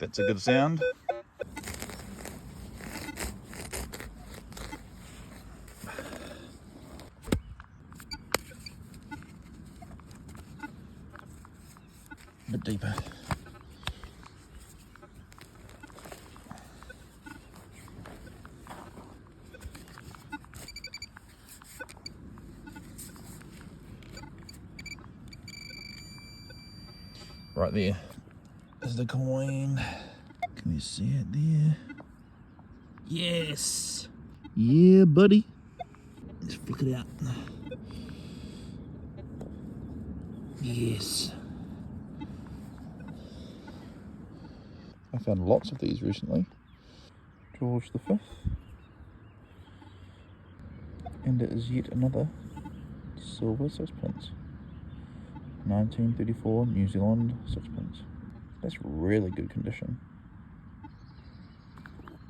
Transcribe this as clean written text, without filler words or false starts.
That's a good sound. A bit deeper. Right there is the coin. Can you see it there? Yes. Yeah, buddy. Let's flick it out. Yes. I found lots of these recently. George V. And it is yet another silver sixpence. 1934 New Zealand sixpence. That's really good condition.